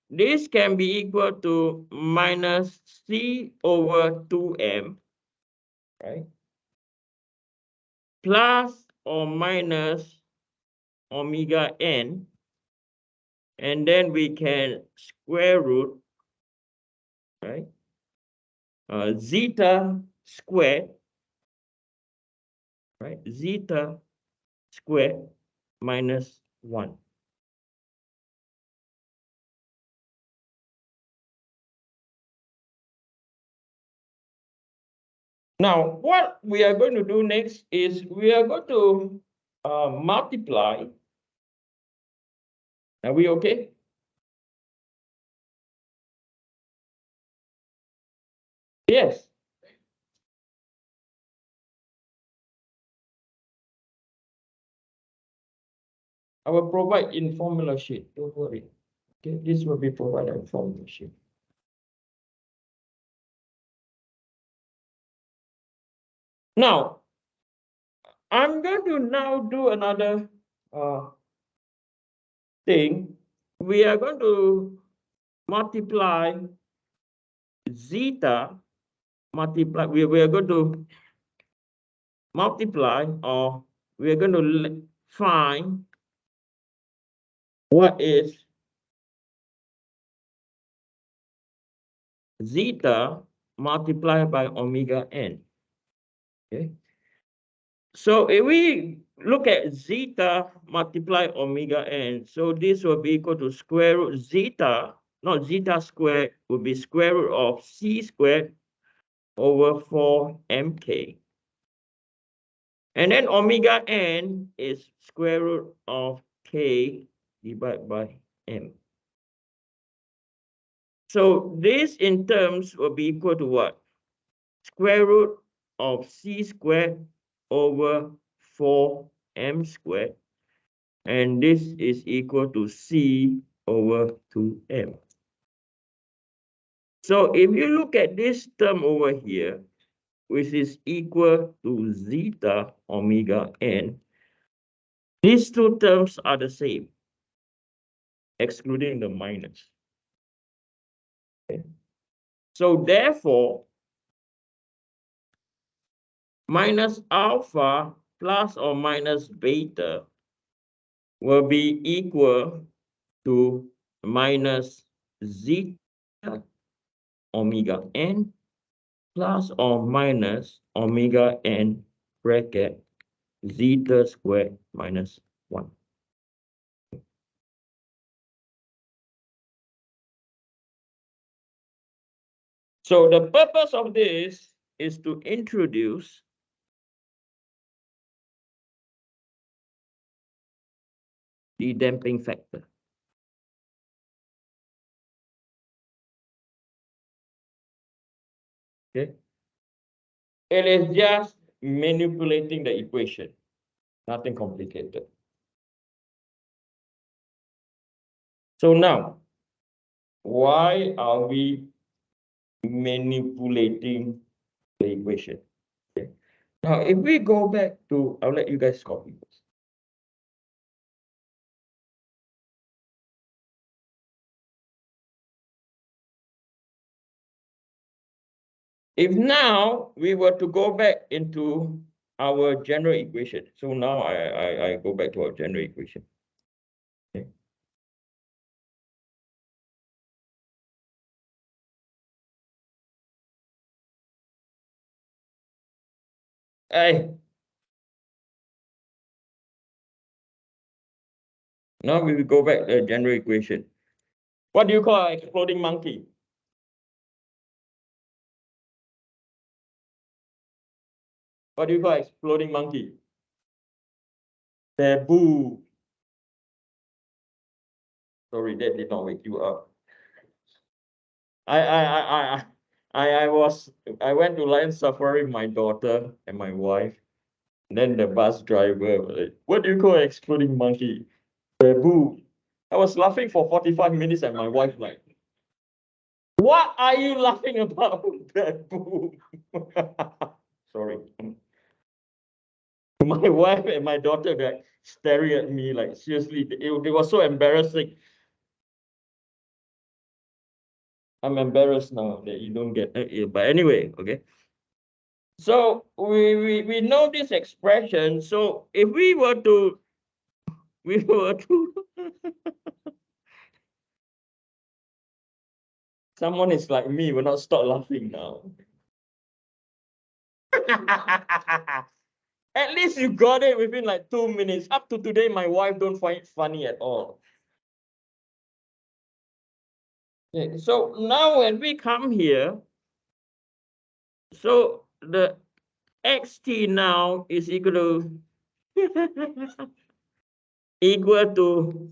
this can be equal to minus C over 2m, right? Plus or minus omega n, and then we can square root, right? Zeta squared, right? Zeta squared minus 1. Now, what we are going to do next is we are going to multiply. Are we okay? Yes. I will provide in formula sheet. Don't worry. Okay, this will be provided in formula sheet. Now, I'm going to now do another thing. We are going to multiply zeta, multiply, we are going to multiply, or we are going to find what is zeta multiplied by omega n. Okay. So if we look at zeta multiply omega n, so this will be equal to square root zeta, not zeta squared, will be square root of c squared over 4mk. And then omega n is square root of k divided by m. So this in terms will be equal to what? Square root of c squared over 4m squared. And this is equal to c over 2m. So if you look at this term over here, which is equal to zeta omega n, these two terms are the same, excluding the minus. Okay. So therefore, minus alpha plus or minus beta will be equal to minus zeta omega n plus or minus omega n bracket zeta squared minus 1. So the purpose of this is to introduce the damping factor. Okay. It is just manipulating the equation, nothing complicated. So now, why are we manipulating the equation? Okay. Now, if we go back to, I'll let you guys copy this. If now we were to go back into our general equation, so now I go back to our general equation. Okay. Now we will go back to the general equation. What do you call an exploding monkey? What do you call an exploding monkey? Taboo. Sorry, that did not wake you up. I went to Lion Safari with my daughter and my wife. And then the bus driver was like, what do you call an exploding monkey? Taboo. I was laughing for 45 minutes and my wife like, what are you laughing about? Taboo. Sorry. My wife and my daughter were staring at me like, seriously, it was so embarrassing. I'm embarrassed now that you don't get it. But anyway, okay. So we know this expression. So if we were to someone is like me, will not stop laughing now. At least you got it within like 2 minutes. Up to today, my wife don't find it funny at all. Okay, so now when we come here, so the xt now is equal to equal to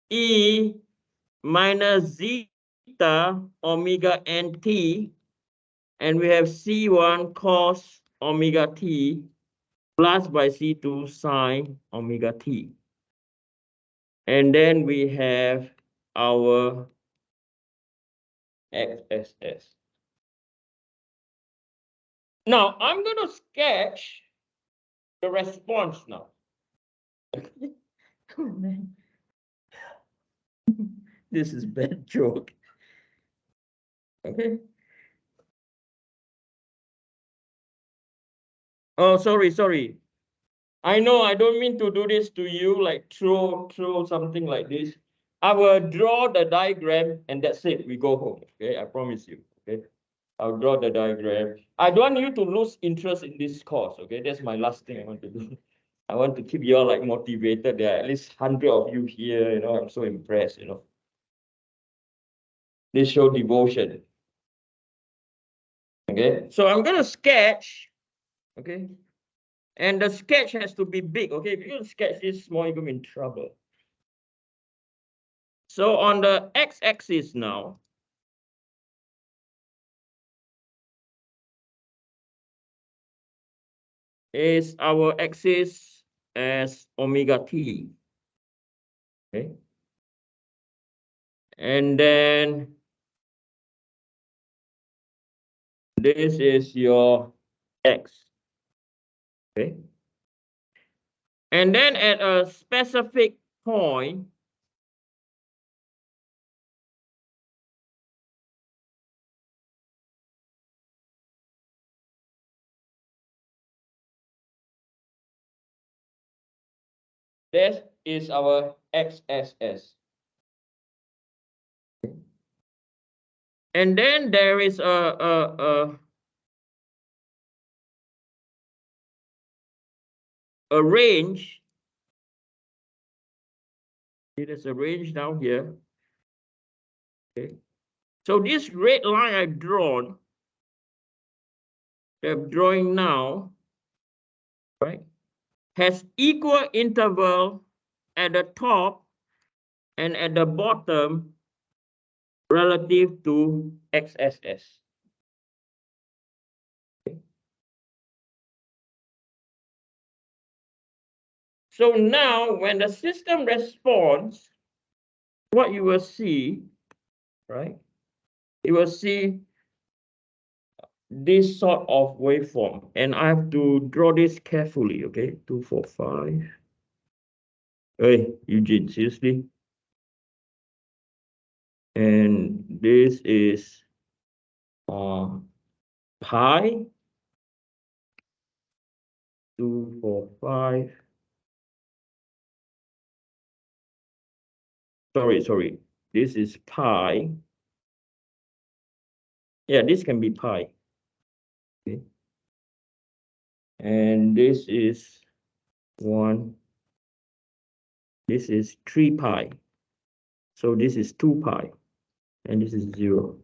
E minus zeta omega nt, and we have C1 cos omega t plus by C2 sine omega t. And then we have our XSS. Now I'm going to sketch the response now. Oh, man. This is bad joke. Okay. Oh, sorry. I know I don't mean to do this to you, like throw something like this. I will draw the diagram and that's it. We go home. Okay, I promise you. Okay. I'll draw the diagram. I don't want you to lose interest in this course. Okay, that's my last thing I want to do. I want to keep you all like motivated. There are at least 100 of you here. You know, I'm so impressed. You know, this show devotion. Okay, so I'm gonna sketch. Okay, and the sketch has to be big. Okay, if you sketch this small, you're gonna be in trouble. So on the x-axis now, is our axis as omega t. Okay. And then this is your x. Okay. And then at a specific point, this is our XSS. And then there is a range. It is a range down here. Okay. So this red line I've drawn, I'm drawing now, right, has equal interval at the top and at the bottom relative to XSS. Okay. So now when the system responds, what you will see, right, you will see this sort of waveform. And I have to draw this carefully, okay? 2, 4, 5. Hey, Eugene, seriously? And this is pi, 2, 4, 5. Sorry. This is pi. Yeah, this can be pi. Okay. And this is 1. This is 3 pi. So this is 2 pi. And this is 0.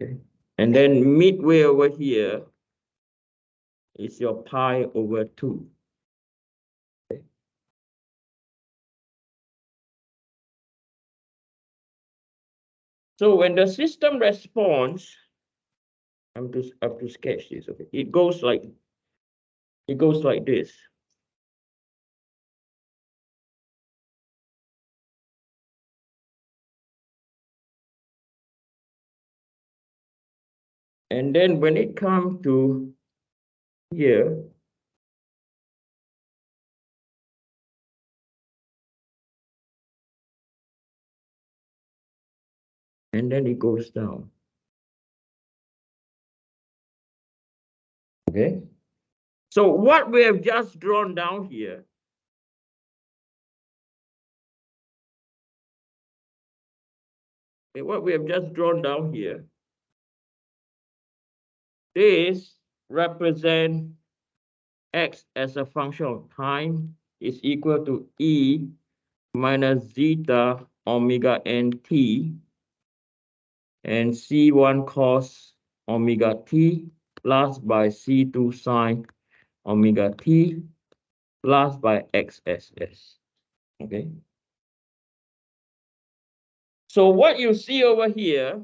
Okay. And then midway over here is your pi over 2. Okay. So when the system responds, I have to sketch this. Okay, it goes like this. And then when it comes to here, and then it goes down. Okay. So what we have just drawn down here this represent x as a function of time is equal to E minus zeta omega n t and C1 cos omega t plus by C2 sine omega t plus by XSS. Okay. So what you see over here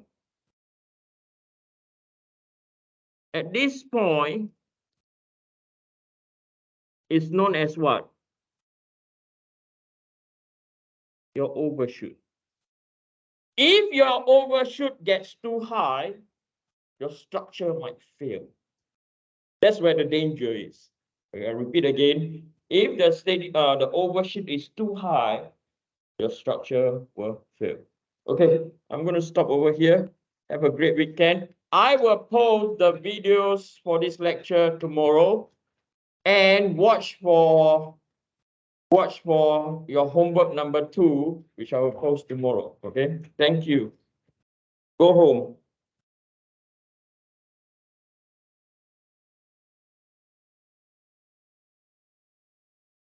at this point is known as what? Your overshoot. If your overshoot gets too high, your structure might fail. That's where the danger is. Okay, I repeat again. If the overshoot is too high, your structure will fail. Okay, I'm going to stop over here. Have a great weekend. I will post the videos for this lecture tomorrow, and watch for your homework number 2, which I will post tomorrow. Okay, thank you. Go home.